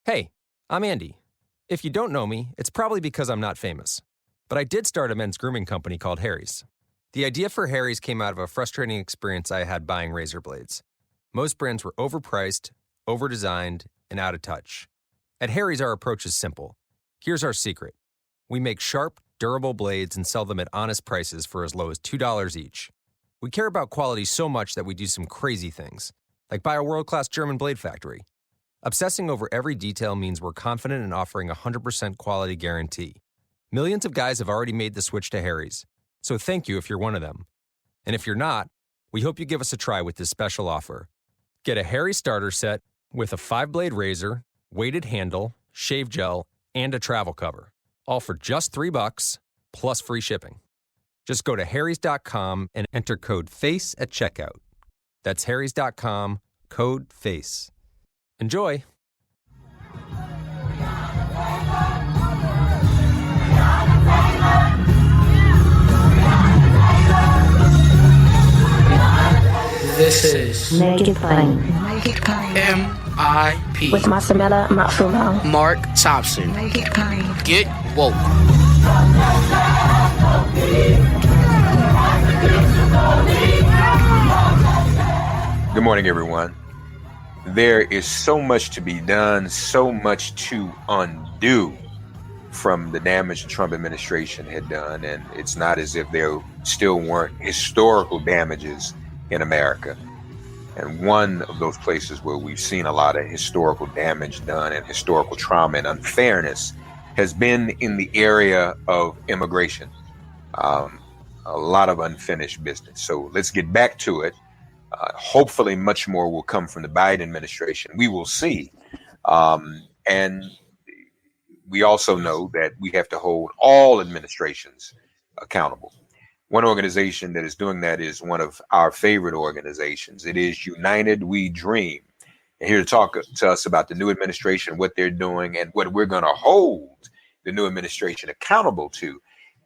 Hey, I'm Andy. If you don't know me, it's probably because I'm not famous. But I did start a men's grooming company called Harry's. The idea for Harry's came out of a frustrating experience I had buying razor blades. Most brands were overpriced, overdesigned, and out of touch. At Harry's, our approach is simple. Here's our secret. We make sharp, durable blades and sell them at honest prices for as low as $2 each. We care about quality so much that we do some crazy things, like buy a world-class German blade factory. Obsessing over every detail means we're confident in offering a 100% quality guarantee. Millions of guys have already made the switch to Harry's, so thank you if you're one of them. And if you're not, we hope you give us a try with this special offer. Get a Harry starter set with a 5-blade razor, weighted handle, shave gel, and a travel cover, all for just $3 plus free shipping. Just go to harrys.com and enter code FACE at checkout. That's harrys.com, code FACE. Enjoy! This is Make It Plain. MIP With Masamela Matfumo. Mark Thompson. Make It Plain. Get woke. Good morning, everyone. There is so much to be done, so much to undo from the damage the Trump administration had done, and it's not as if there still weren't historical damages in America. And one of those places where we've seen a lot of historical damage done and historical trauma and unfairness has been in the area of immigration. A lot of unfinished business. So let's get back to it. Hopefully much more will come from the Biden administration. We will see. And we also know that we have to hold all administrations accountable. One organization that is doing that is one of our favorite organizations. It is United We Dream. And here to talk to us about the new administration, what they're doing, and what we're going to hold the new administration accountable to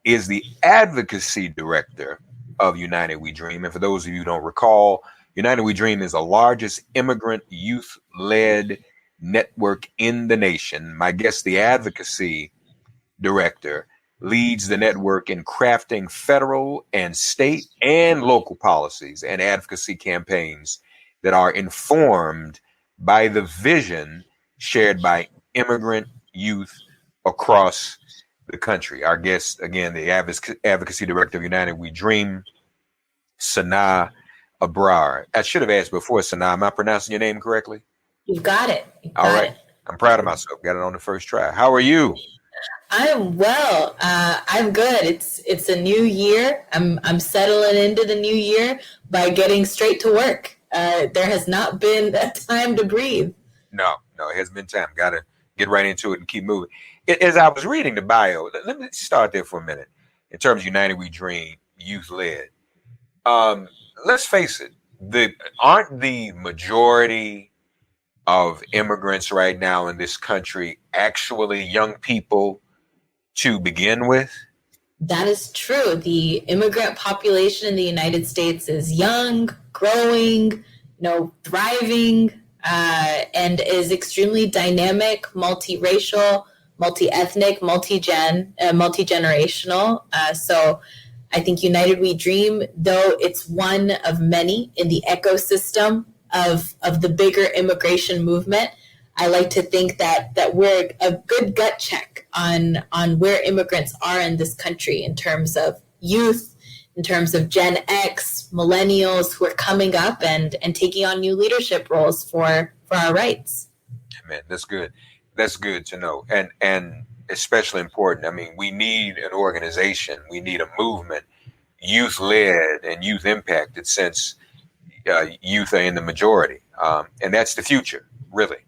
is the Advocacy Director of United We Dream. And for those of you who don't recall, United We Dream is the largest immigrant youth-led network in the nation. My guest, the Advocacy Director, leads the network in crafting federal and state and local policies and advocacy campaigns that are informed by the vision shared by immigrant youth across the country. Our guest, again, the Advocacy Director of United We Dream, Sanaa Abrar. I should have asked before, Sanaa, am I pronouncing your name correctly? You got it. All right. I'm proud of myself. Got it on the first try. How are you? I'm well. I'm good. It's a new year. I'm settling into the new year by getting straight to work. There has not been a time to breathe. No, it hasn't been time. Got to get right into it and keep moving. As I was reading the bio, let me start there for a minute. In terms of United We Dream, youth-led. Let's face it, aren't the majority of immigrants right now in this country actually young people to begin with? That is true. The immigrant population in the United States is young, growing, thriving, and is extremely dynamic, multiracial, multi-ethnic, multi-generational. So I think United We Dream, though it's one of many in the ecosystem of the bigger immigration movement, I like to think that we're a good gut check on where immigrants are in this country in terms of youth, in terms of Gen X, millennials who are coming up and taking on new leadership roles for our rights. Man, that's good. That's good to know. And especially important. I mean, we need an organization. We need a movement, youth-led and youth-impacted, since youth are in the majority. And that's the future, really,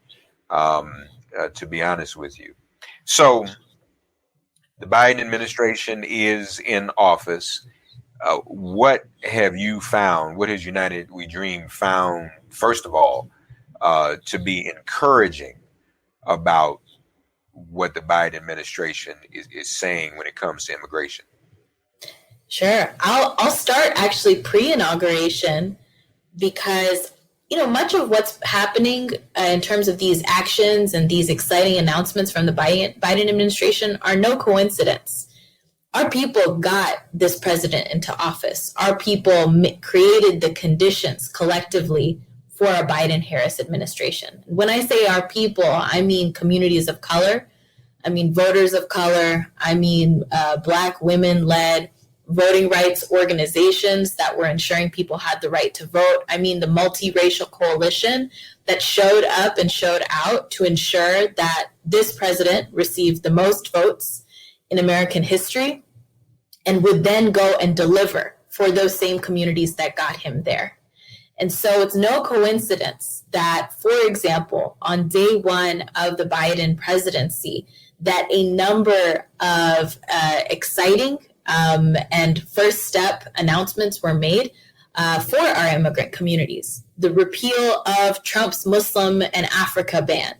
to be honest with you. So the Biden administration is in office. What have you found? What has United We Dream found, first of all, to be encouraging about what the Biden administration is saying when it comes to immigration? Sure. I'll start actually pre-inauguration, because much of what's happening in terms of these actions and these exciting announcements from the Biden administration are no coincidence. Our people got this president into office. Our people created the conditions collectively for a Biden-Harris administration. When I say our people, I mean communities of color. I mean voters of color. I mean Black women-led voting rights organizations that were ensuring people had the right to vote. I mean the multiracial coalition that showed up and showed out to ensure that this president received the most votes in American history and would then go and deliver for those same communities that got him there. And so it's no coincidence that, for example, on day one of the Biden presidency, that a number of exciting and first step announcements were made for our immigrant communities. The repeal of Trump's Muslim and Africa ban,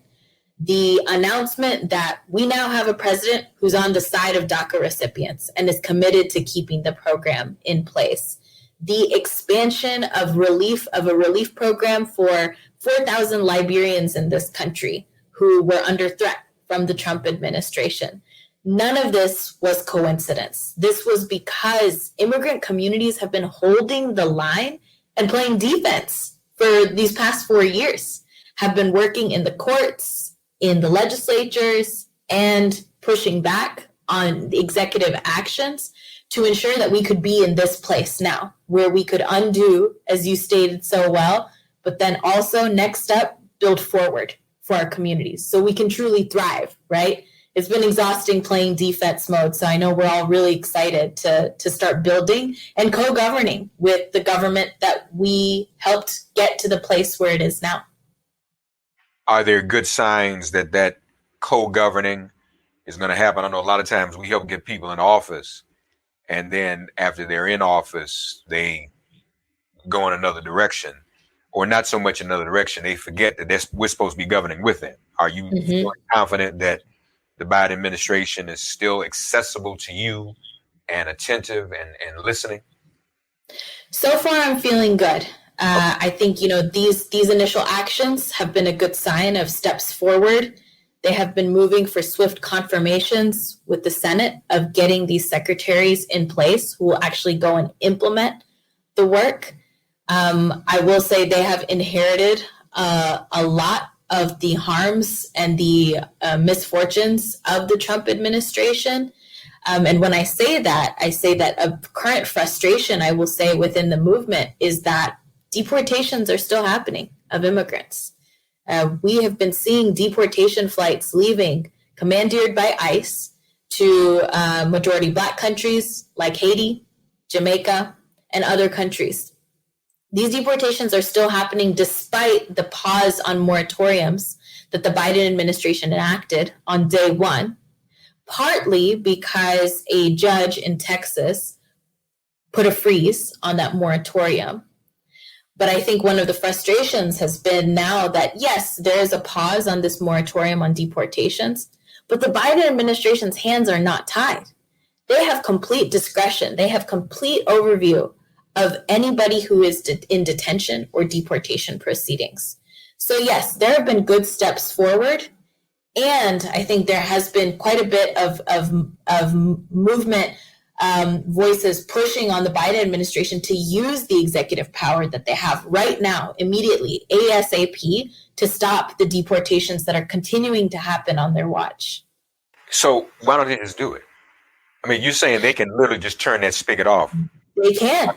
the announcement that we now have a president who's on the side of DACA recipients and is committed to keeping the program in place, the expansion of a relief program for 4,000 Liberians in this country who were under threat from the Trump administration. None of this was coincidence. This was because immigrant communities have been holding the line and playing defense for these past 4 years, have been working in the courts, in the legislatures, and pushing back on the executive actions to ensure that we could be in this place now, where we could undo, as you stated so well, but then also next up, build forward for our communities so we can truly thrive, right? It's been exhausting playing defense mode, so I know we're all really excited to start building and co-governing with the government that we helped get to the place where it is now. Are there good signs that co-governing is going to happen? I know a lot of times we help get people in office, and then after they're in office, they go in another direction, or not so much another direction. They forget that we're supposed to be governing with them. Are you feeling confident that the Biden administration is still accessible to you and attentive and listening? So far, I'm feeling good. I think, these initial actions have been a good sign of steps forward. They have been moving for swift confirmations with the Senate of getting these secretaries in place who will actually go and implement the work. I will say they have inherited a lot of the harms and the misfortunes of the Trump administration. And when I say that a current frustration, I will say, within the movement is that deportations are still happening of immigrants. We have been seeing deportation flights leaving, commandeered by ICE, to majority Black countries like Haiti, Jamaica, and other countries. These deportations are still happening despite the pause on moratoriums that the Biden administration enacted on day one, partly because a judge in Texas put a freeze on that moratorium. But I think one of the frustrations has been now that, yes, there is a pause on this moratorium on deportations, but the Biden administration's hands are not tied. They have complete discretion. They have complete overview of anybody who is in detention or deportation proceedings. So yes, there have been good steps forward. And I think there has been quite a bit of movement voices pushing on the Biden administration to use the executive power that they have right now, immediately, ASAP, to stop the deportations that are continuing to happen on their watch. So why don't they just do it? I mean, you're saying they can literally just turn that spigot off. They can.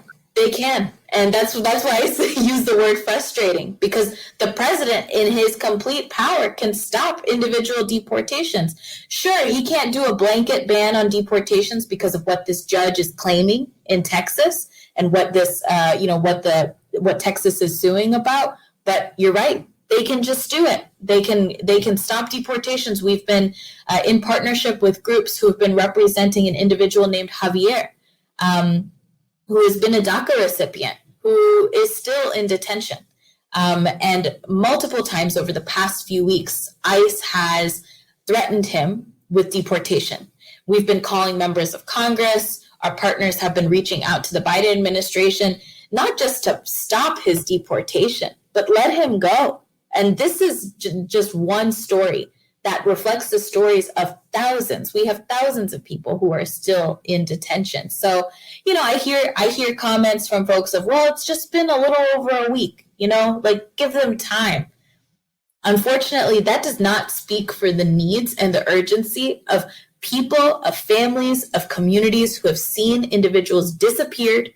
And that's why I use the word frustrating, because the president in his complete power can stop individual deportations. Sure, he can't do a blanket ban on deportations because of what this judge is claiming in Texas and what this, what Texas is suing about. But you're right. They can just do it. They can stop deportations. We've been in partnership with groups who have been representing an individual named Javier, who has been a DACA recipient, who is still in detention. And multiple times over the past few weeks, ICE has threatened him with deportation. We've been calling members of Congress. Our partners have been reaching out to the Biden administration, not just to stop his deportation, but let him go. And this is just one story that reflects the stories of thousands. We have thousands of people who are still in detention. So, I hear comments from folks of, well, it's just been a little over a week, like give them time. Unfortunately, that does not speak for the needs and the urgency of people, of families, of communities who have seen individuals disappeared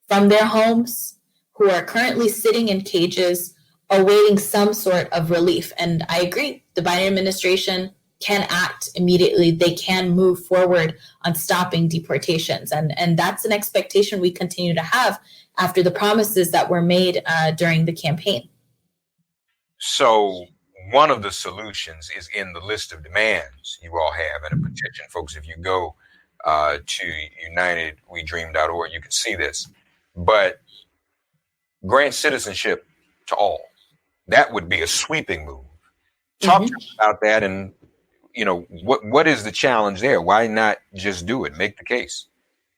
from their homes, who are currently sitting in cages, awaiting some sort of relief. And I agree, the Biden administration can act immediately. They can move forward on stopping deportations. And that's an expectation we continue to have after the promises that were made during the campaign. So one of the solutions is in the list of demands you all have and a petition. Folks, if you go to unitedwedream.org, you can see this. But grant citizenship to all. That would be a sweeping move. Talk to us about that, and what is the challenge there? Why not just do it? Make the case.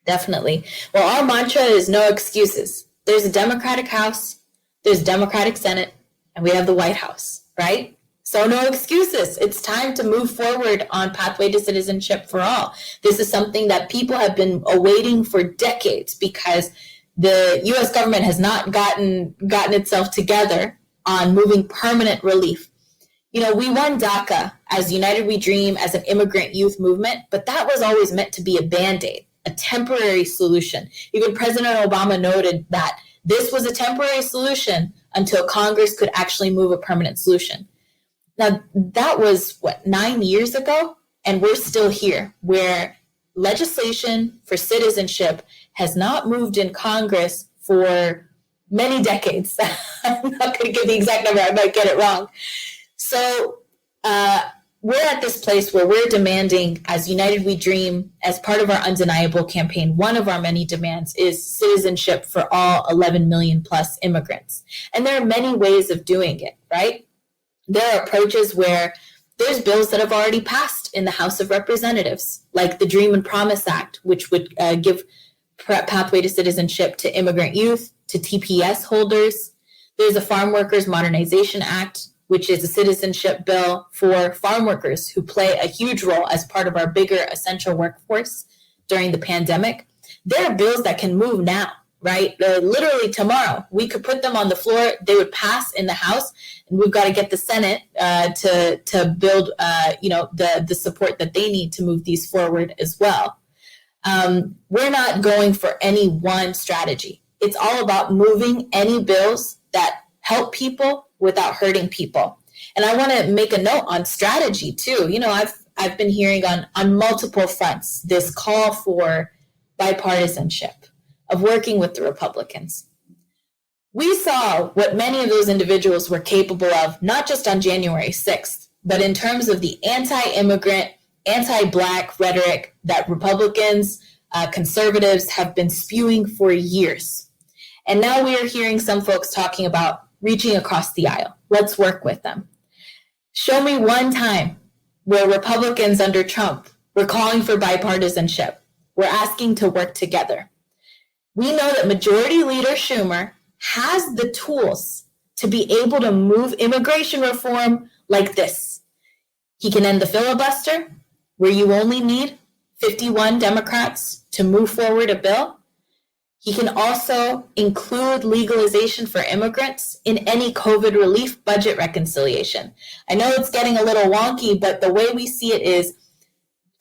Definitely. Well, our mantra is no excuses. There's a Democratic House, there's a Democratic Senate, and we have the White House, right? So no excuses. It's time to move forward on Pathway to Citizenship for All. This is something that people have been awaiting for decades because the U.S. government has not gotten itself together on moving permanent relief. We won DACA as United We Dream, as an immigrant youth movement, but that was always meant to be a Band-Aid, a temporary solution. Even President Obama noted that this was a temporary solution until Congress could actually move a permanent solution. Now, that was, 9 years ago? And we're still here, where legislation for citizenship has not moved in Congress for many decades. I'm not going to give the exact number. I might get it wrong. So we're at this place where we're demanding, as United We Dream, as part of our Undeniable campaign, one of our many demands is citizenship for all 11 million plus immigrants. And there are many ways of doing it, right? There are approaches where there's bills that have already passed in the House of Representatives, like the Dream and Promise Act, which would give pathway to citizenship to immigrant youth, to TPS holders. There's a Farm Workers Modernization Act, which is a citizenship bill for farm workers who play a huge role as part of our bigger essential workforce during the pandemic. There are bills that can move now, right? Literally tomorrow, we could put them on the floor. They would pass in the House, and we've got to get the Senate to build, the support that they need to move these forward as well. We're not going for any one strategy. It's all about moving any bills that help people without hurting people. And I want to make a note on strategy too. I've been hearing on multiple fronts this call for bipartisanship, of working with the Republicans. We saw what many of those individuals were capable of, not just on January 6th, but in terms of the anti-immigrant, anti-Black rhetoric that Republicans, conservatives have been spewing for years. And now we are hearing some folks talking about reaching across the aisle. Let's work with them. Show me one time where Republicans under Trump were calling for bipartisanship. We're asking to work together. We know that Majority Leader Schumer has the tools to be able to move immigration reform like this. He can end the filibuster, where you only need 51 Democrats to move forward a bill. He can also include legalization for immigrants in any COVID relief budget reconciliation. I know it's getting a little wonky, but the way we see it is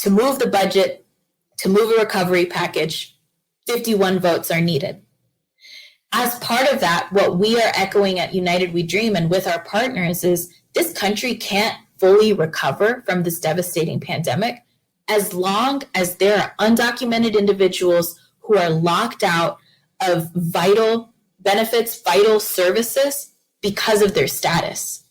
to move the budget, to move a recovery package, 51 votes are needed. As part of that, what we are echoing at United We Dream and with our partners is this country can't fully recover from this devastating pandemic as long as there are undocumented individuals who are locked out of vital benefits, vital services because of their status.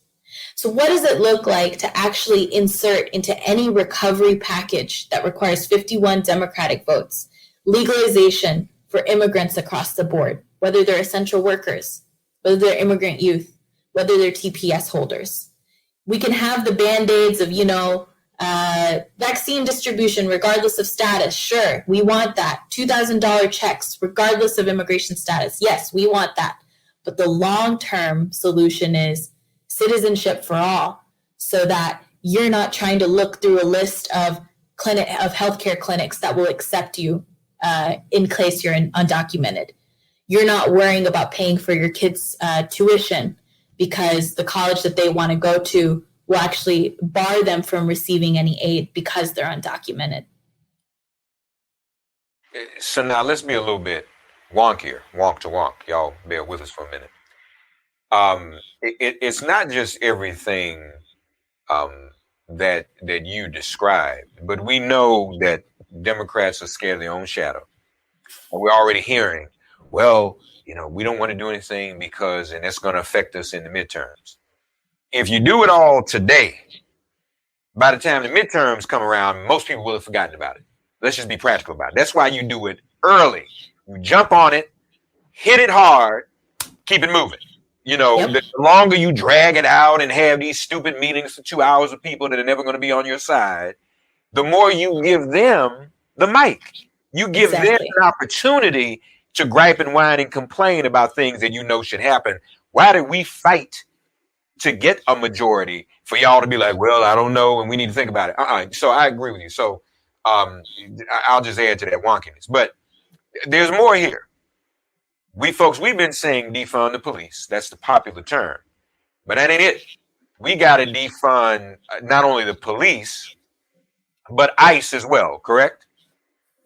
So what does it look like to actually insert into any recovery package that requires 51 Democratic votes, legalization for immigrants across the board, whether they're essential workers, whether they're immigrant youth, whether they're TPS holders? We can have the Band-Aids of, vaccine distribution regardless of status. Sure, we want that. $2,000 checks regardless of immigration status. Yes, we want that. But the long-term solution is citizenship for all, so that you're not trying to look through a list of healthcare clinics that will accept you in case you're undocumented. You're not worrying about paying for your kids' tuition because the college that they want to go to will actually bar them from receiving any aid because they're undocumented. So now let's be a little bit wonkier, wonk to wonk. Y'all bear with us for a minute. It's not just everything that you described, but we know that Democrats are scared of their own shadow. And we're already hearing, well, we don't want to do anything because, and that's going to affect us in the midterms. If you do it all today, by the time the midterms come around, most people will have forgotten about it. Let's just be practical about it. That's why you do it early. You jump on it, hit it hard, keep it moving. The longer you drag it out and have these stupid meetings for 2 hours with people that are never going to be on your side, the more you give them the mic. You give them an opportunity to gripe and whine and complain about things that should happen. Why did we fight to get a majority for y'all to be like, well, I don't know, and we need to think about it? So I agree with you. So I'll just add to that wonkiness. But there's more here. We've been saying defund the police. That's the popular term. But that ain't it. We got to defund not only the police, but ICE as well, correct?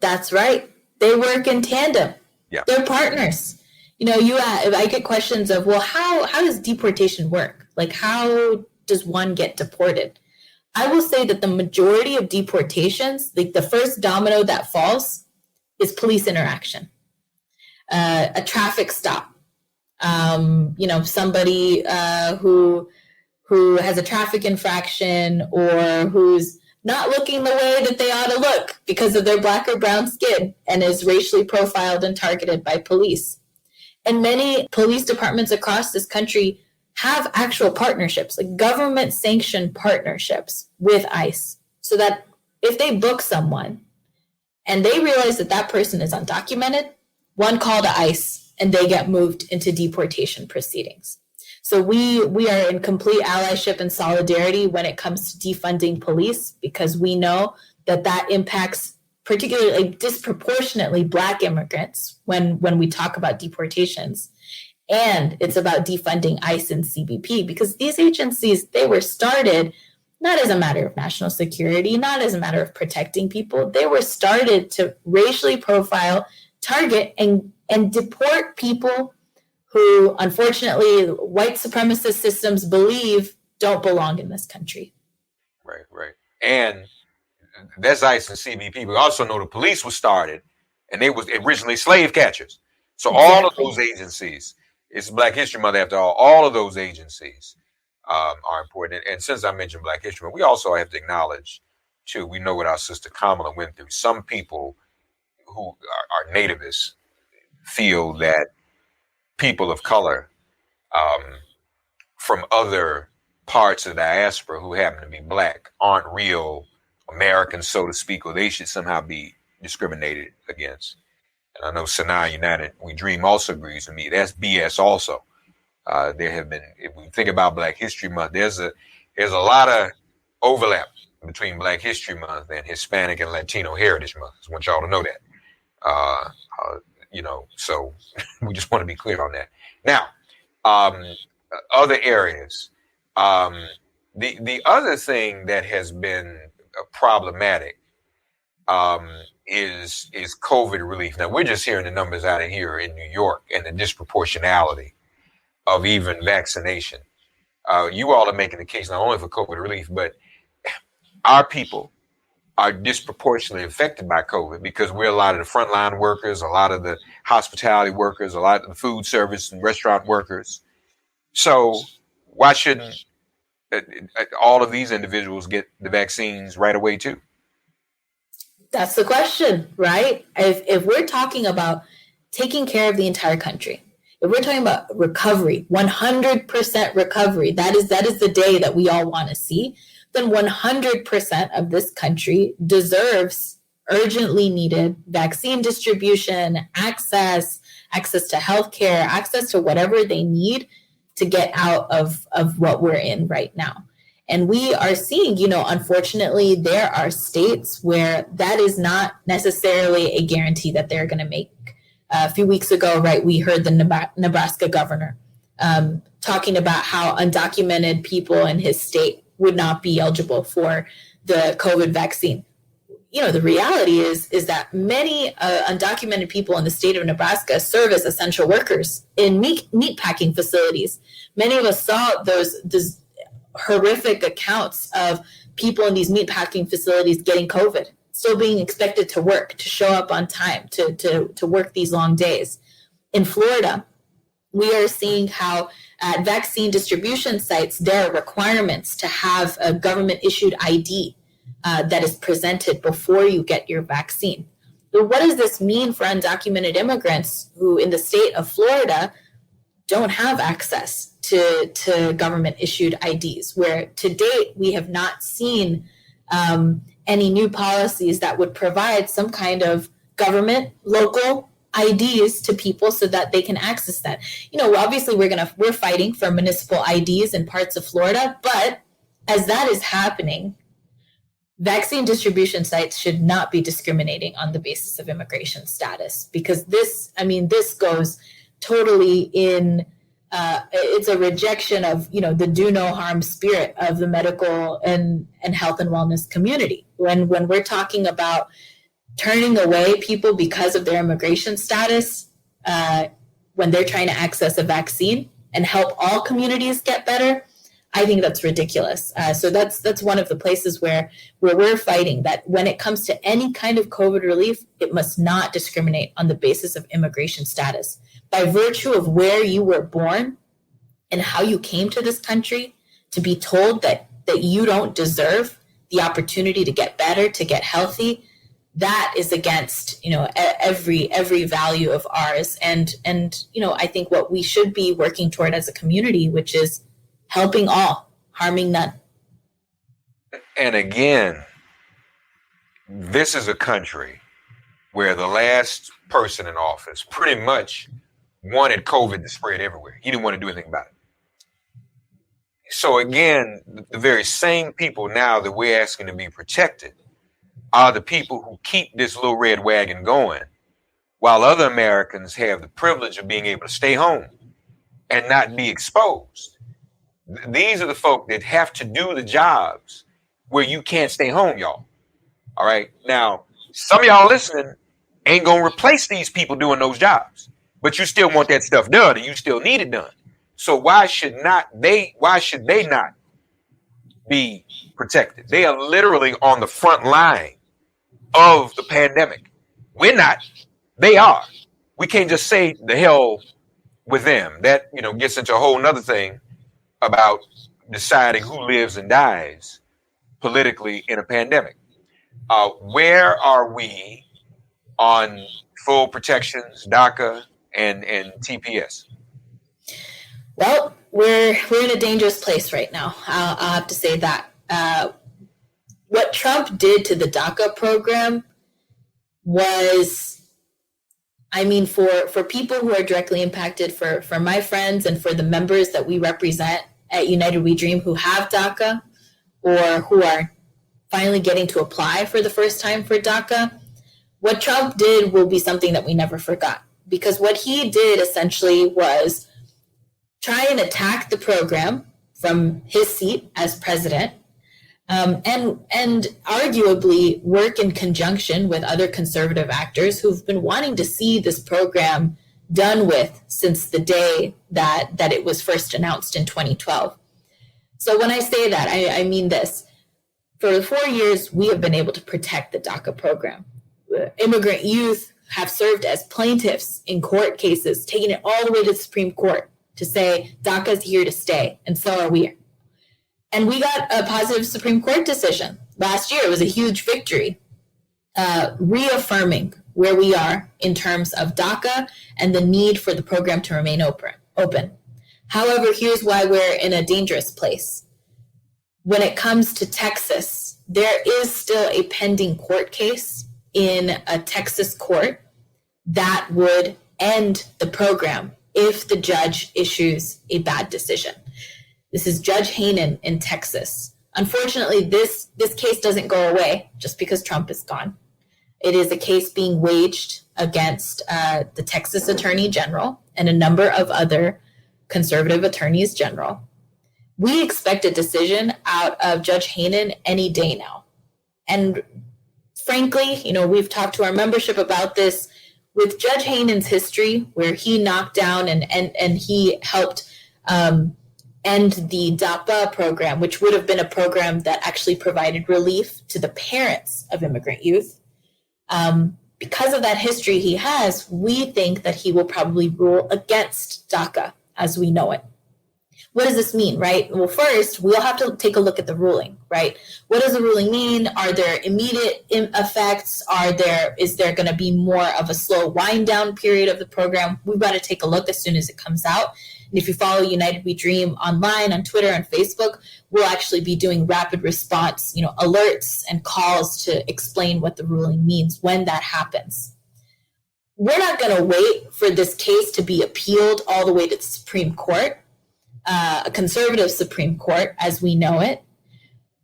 That's right. They work in tandem. Yeah. They're partners. I get questions of, well, how does deportation work? Like, how does one get deported? I will say that the majority of deportations, like the first domino that falls, is police interaction. A traffic stop. Somebody who has a traffic infraction or who's not looking the way that they ought to look because of their black or brown skin and is racially profiled and targeted by police. And many police departments across this country have actual partnerships, like government-sanctioned partnerships with ICE, so that if they book someone and they realize that that person is undocumented, one call to ICE and they get moved into deportation proceedings. So we are in complete allyship and solidarity when it comes to defunding police, because we know that impacts particularly disproportionately Black immigrants when we talk about deportations. And it's about defunding ICE and CBP, because these agencies, they were started not as a matter of national security, not as a matter of protecting people. They were started to racially profile, target, and deport people who, unfortunately, white supremacist systems believe don't belong in this country. Right. And that's ICE and CBP. We also know the police was started, and they was originally slave catchers. So all of those agencies, it's Black History Month after all of those agencies are important. And since I mentioned Black History Month, we also have to acknowledge, too, we know what our sister Kamala went through. Some people who are nativists feel that people of color from other parts of the diaspora who happen to be Black aren't real Americans, so to speak, or they should somehow be discriminated against. And I know Sanaa United, We Dream also agrees with me. That's BS also. There have been, if we think about Black History Month, there's a lot of overlap between Black History Month and Hispanic and Latino Heritage Month. I want y'all to know that. So we just want to be clear on that. Now, other areas. The other thing that has been problematic is COVID relief. Now, we're just hearing the numbers out of here in New York and the disproportionality of even vaccination. You all are making the case not only for COVID relief, but our people are disproportionately affected by COVID because we're a lot of the frontline workers, a lot of the hospitality workers, a lot of the food service and restaurant workers. So why shouldn't all of these individuals get the vaccines right away too? That's the question, right? If we're talking about taking care of the entire country, if we're talking about recovery, 100% recovery, that is the day that we all want to see, then 100% of this country deserves urgently needed vaccine distribution, access, access to healthcare, access to whatever they need to get out of what we're in right now. And we are seeing, unfortunately, there are states where that is not necessarily a guarantee that they're going to make. A few weeks ago, right, we heard the Nebraska governor talking about how undocumented people in his state would not be eligible for the COVID vaccine. The reality is that many undocumented people in the state of Nebraska serve as essential workers in meat packing facilities. Many of us saw those horrific accounts of people in these meatpacking facilities getting COVID, still being expected to work, to show up on time, to work these long days. In Florida, we are seeing how at vaccine distribution sites, there are requirements to have a government-issued ID that is presented before you get your vaccine. So what does this mean for undocumented immigrants who in the state of Florida don't have access to government-issued IDs, where to date we have not seen any new policies that would provide some kind of government local IDs to people so that they can access that. Obviously we're fighting for municipal IDs in parts of Florida, but as that is happening, vaccine distribution sites should not be discriminating on the basis of immigration status, because this goes totally in. It's a rejection of, the do no harm spirit of the medical and health and wellness community. When we're talking about turning away people because of their immigration status, when they're trying to access a vaccine and help all communities get better, I think that's ridiculous. So that's one of the places where we're fighting that when it comes to any kind of COVID relief, it must not discriminate on the basis of immigration status. By virtue of where you were born and how you came to this country, to be told that you don't deserve the opportunity to get better, to get healthy, that is against, every value of ours. And I think what we should be working toward as a community, which is helping all, harming none. And again, this is a country where the last person in office pretty much wanted COVID to spread everywhere. He didn't want to do anything about it. So again, the very same people now that we're asking to be protected are the people who keep this little red wagon going, while other Americans have the privilege of being able to stay home and not be exposed. These are the folk that have to do the jobs where you can't stay home, y'all. All right. Now, some of y'all listening ain't going to replace these people doing those jobs, but you still want that stuff done and you still need it done. So why should they not be protected? They are literally on the front line of the pandemic. We're not. They are. We can't just say the hell with them. That, gets into a whole nother thing about deciding who lives and dies politically in a pandemic. Where are we on full protections, DACA and TPS? Well, we're in a dangerous place right now. I'll have to say that. What Trump did to the DACA program was, for people who are directly impacted, for my friends and for the members that we represent at United We Dream who have DACA or who are finally getting to apply for the first time for DACA, what Trump did will be something that we never forgot. Because what he did essentially was try and attack the program from his seat as president, and arguably work in conjunction with other conservative actors who've been wanting to see this program done with since the day that it was first announced in 2012. So when I say that, I mean this. For 4 years, we have been able to protect the DACA program. Immigrant youth have served as plaintiffs in court cases, taking it all the way to the Supreme Court to say DACA is here to stay, and so are we. And we got a positive Supreme Court decision last year. It was a huge victory, reaffirming where we are in terms of DACA and the need for the program to remain open. However, here's why we're in a dangerous place. When it comes to Texas, there is still a pending court case in a Texas court that would end the program if the judge issues a bad decision. This is Judge Hainan in Texas. Unfortunately, this case doesn't go away just because Trump is gone. It is a case being waged against the Texas Attorney General and a number of other conservative attorneys general. We expect a decision out of Judge Hainan any day now. And frankly, we've talked to our membership about this. With Judge Hainan's history, where he knocked down and he helped end the DACA program, which would have been a program that actually provided relief to the parents of immigrant youth. Because of that history he has, we think that he will probably rule against DACA as we know it. What does this mean, right? Well, first, we'll have to take a look at the ruling, right? What does the ruling mean? Are there immediate effects? Is there going to be more of a slow wind down period of the program? We've got to take a look as soon as it comes out. And if you follow United We Dream online, on Twitter and Facebook, we'll actually be doing rapid response, alerts and calls to explain what the ruling means when that happens. We're not going to wait for this case to be appealed all the way to the Supreme Court. A conservative Supreme Court as we know it.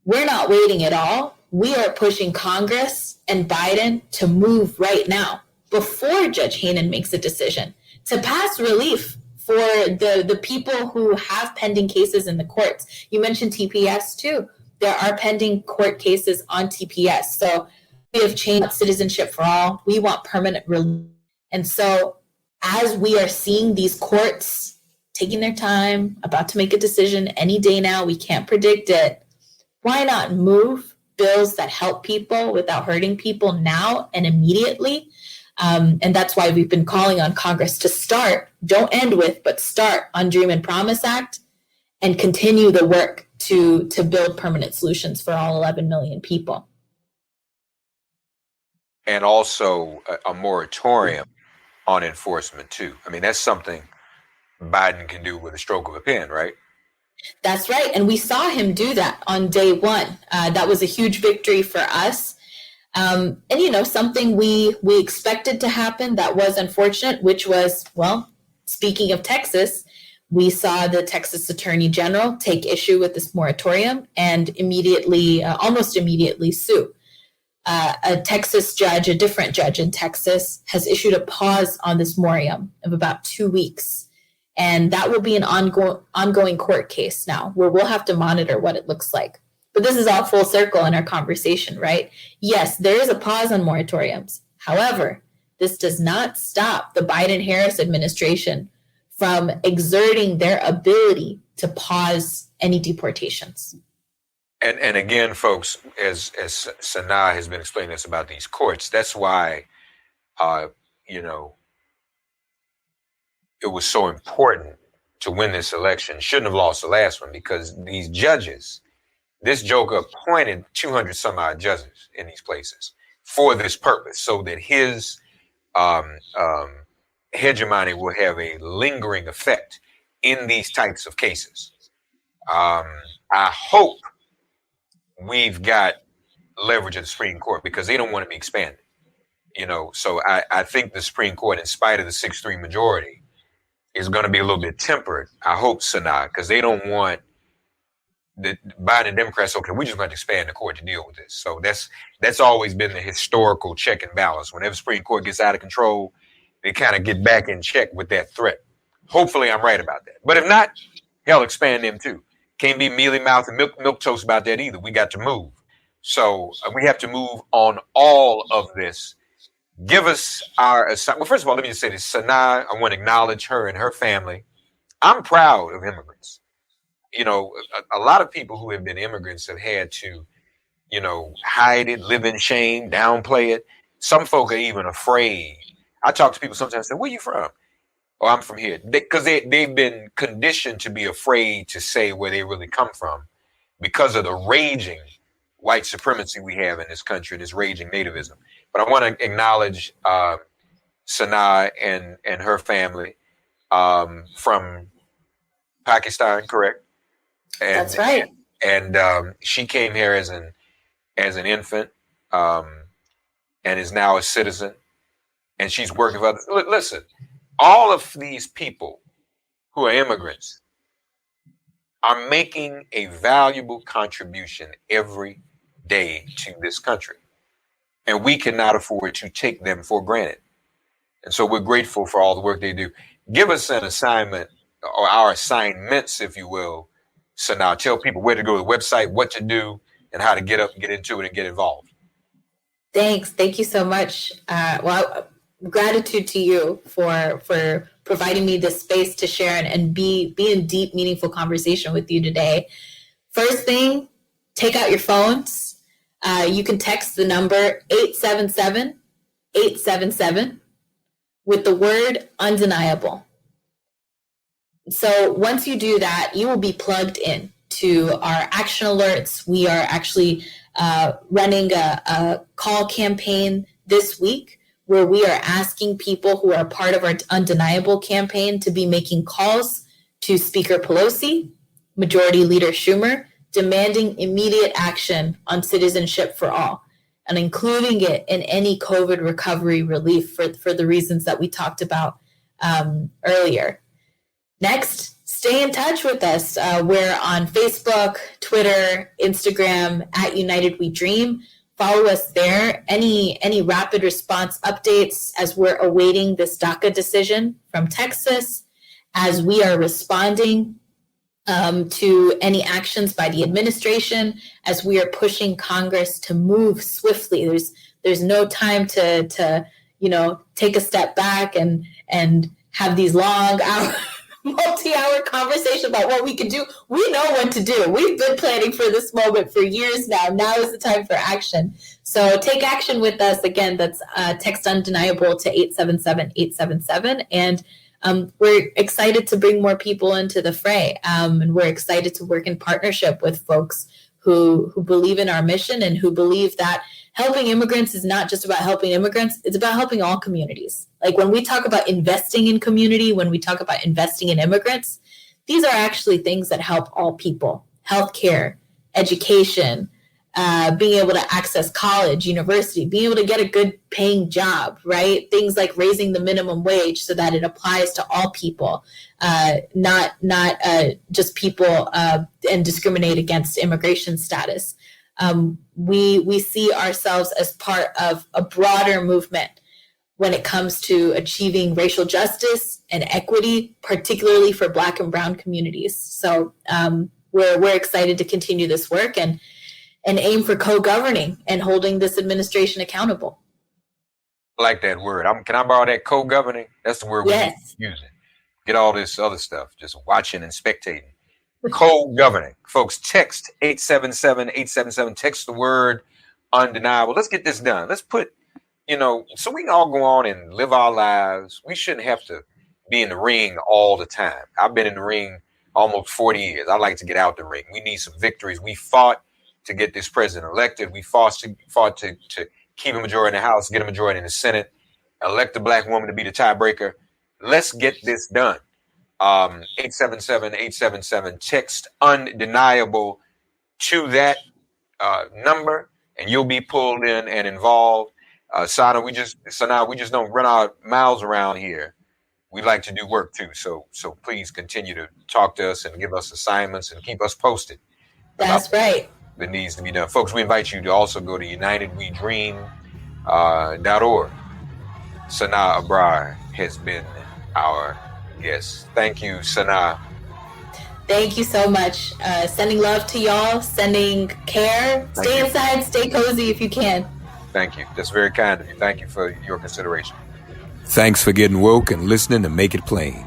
We're not waiting at all. We are pushing Congress and Biden to move right now before Judge Hainan makes a decision to pass relief for the people who have pending cases in the courts. You mentioned TPS too. There are pending court cases on TPS. So we have changed citizenship for all. We want permanent relief. And so as we are seeing these courts taking their time, about to make a decision any day now, we can't predict it. Why not move bills that help people without hurting people now and immediately? And that's why we've been calling on Congress to start, don't end with, but start on Dream and Promise Act and continue the work to build permanent solutions for all 11 million people. And also a moratorium on enforcement too. I mean, that's something Biden can do with a stroke of a pen, right? That's right. And we saw him do that on day one. That was a huge victory for us. And, something we expected to happen that was unfortunate, which was, well, speaking of Texas, we saw the Texas Attorney General take issue with this moratorium and almost immediately sue. A Texas judge, a different judge in Texas, has issued a pause on this moratorium of about 2 weeks. And that will be an ongoing court case now, where we'll have to monitor what it looks like. But this is all full circle in our conversation, right? Yes, there is a pause on moratoriums. However, this does not stop the Biden-Harris administration from exerting their ability to pause any deportations. And again, folks, as Sanaa has been explaining us about these courts, that's why, it was so important to win this election. Shouldn't have lost the last one, because these judges, this joker appointed 200 some odd judges in these places for this purpose, so that his hegemony will have a lingering effect in these types of cases. I hope we've got leverage at the Supreme Court, because they don't want to be expanded. So I think the Supreme Court, in spite of the 6-3 majority, is going to be a little bit tempered. I hope, Sanaa, because they don't want the Biden Democrats. Okay, we're just going to expand the court to deal with this. So that's always been the historical check and balance. Whenever the Supreme Court gets out of control, they kind of get back in check with that threat. Hopefully, I'm right about that. But if not, hell, expand them too. Can't be mealy mouth and milk toast about that either. We got to move. So we have to move on all of this. Give us our assignment. Well, first of all, let me just say this. Sanaa, I want to acknowledge her and her family. I'm proud of immigrants. A lot of people who have been immigrants have had to, hide it, live in shame, downplay it. Some folk are even afraid. I talk to people sometimes and say, where you from? Oh, I'm from here. Because they've been conditioned to be afraid to say where they really come from because of the raging white supremacy we have in this country, this raging nativism. But I want to acknowledge Sanaa and her family from Pakistan, correct? And, that's right. And she came here as an infant and is now a citizen. And she's working for others. Listen, all of these people who are immigrants are making a valuable contribution every day to this country. And we cannot afford to take them for granted. And so we're grateful for all the work they do. Give us an assignment, or our assignments, if you will. So now tell people where to go to the website, what to do, and how to get up and get into it and get involved. Thanks. Thank you so much. Gratitude to you for providing me this space to share and be in deep, meaningful conversation with you today. First thing, take out your phones. You can text the number 877-877 with the word undeniable. So once you do that, you will be plugged in to our action alerts. We are actually running a call campaign this week where we are asking people who are part of our undeniable campaign to be making calls to Speaker Pelosi, Majority Leader Schumer, demanding immediate action on citizenship for all, and including it in any COVID recovery relief for the reasons that we talked about earlier. Next, stay in touch with us. We're on Facebook, Twitter, Instagram, at United We Dream. Follow us there. Any rapid response updates as we're awaiting this DACA decision from Texas, as we are responding to any actions by the administration, as we are pushing Congress to move swiftly. There's no time to take a step back and have these long multi-hour conversations about what we can do. We know what to do. We've been planning for this moment for years now. Now is the time for action. So take action with us. Again, that's text undeniable to 877-877. And we're excited to bring more people into the fray. And we're excited to work in partnership with folks who believe in our mission and who believe that helping immigrants is not just about helping immigrants, it's about helping all communities. Like when we talk about investing in community, when we talk about investing in immigrants, these are actually things that help all people. Healthcare, education, being able to access college, university, being able to get a good paying job, right? Things like raising the minimum wage so that it applies to all people, not just people and discriminate against immigration status. We see ourselves as part of a broader movement when it comes to achieving racial justice and equity, particularly for Black and Brown communities. So we're excited to continue this work and aim for co-governing and holding this administration accountable. I like that word. Can I borrow that co-governing? That's the word we're using. Get all this other stuff, just watching and spectating. Co-governing. Folks, text 877-877. Text the word undeniable. Let's get this done. Let's put, so we can all go on and live our lives. We shouldn't have to be in the ring all the time. I've been in the ring almost 40 years. I like to get out the ring. We need some victories. We fought to get this president elected. We fought to keep a majority in the House, get a majority in the Senate, elect a Black woman to be the tiebreaker. Let's get this done. 877-877. Text undeniable to that number, and you'll be pulled in and involved. Sanaa, we just don't run our mouths around here. We like to do work too. So please continue to talk to us and give us assignments and keep us posted. That's right. That needs to be done. Folks, we invite you to also go to UnitedWeDream.org. Sanaa Abrar has been our guest. Thank you, Sanaa. Thank you so much. Sending love to y'all, sending care. Stay inside, stay cozy if you can. Thank you. That's very kind of you. Thank you for your consideration. Thanks for getting woke and listening to Make It Plain.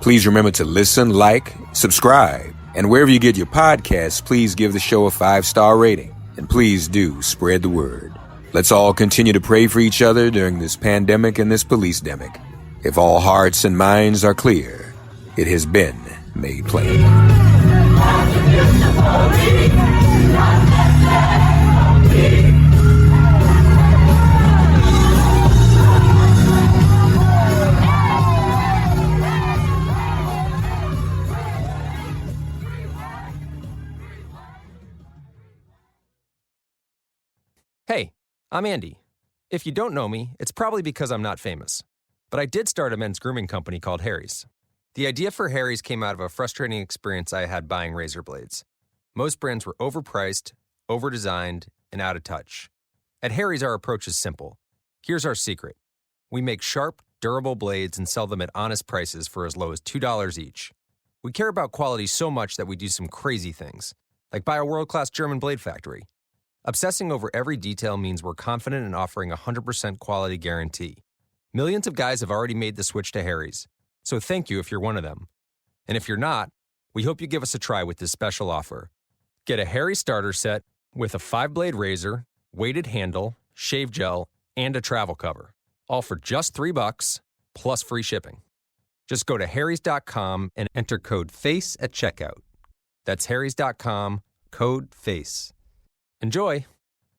Please remember to listen, like, subscribe, and wherever you get your podcasts, please give the show a 5-star rating. And please do spread the word. Let's all continue to pray for each other during this pandemic and this police-demic. If all hearts and minds are clear, it has been made plain. Hey, I'm Andy. If you don't know me, it's probably because I'm not famous. But I did start a men's grooming company called Harry's. The idea for Harry's came out of a frustrating experience I had buying razor blades. Most brands were overpriced, overdesigned, and out of touch. At Harry's, our approach is simple. Here's our secret. We make sharp, durable blades and sell them at honest prices for as low as $2 each. We care about quality so much that we do some crazy things, like buy a world-class German blade factory. Obsessing over every detail means we're confident in offering a 100% quality guarantee. Millions of guys have already made the switch to Harry's, so thank you if you're one of them. And if you're not, we hope you give us a try with this special offer. Get a Harry's starter set with a 5-blade razor, weighted handle, shave gel, and a travel cover, all for just $3 plus free shipping. Just go to harrys.com and enter code FACE at checkout. That's harrys.com, code FACE. Enjoy!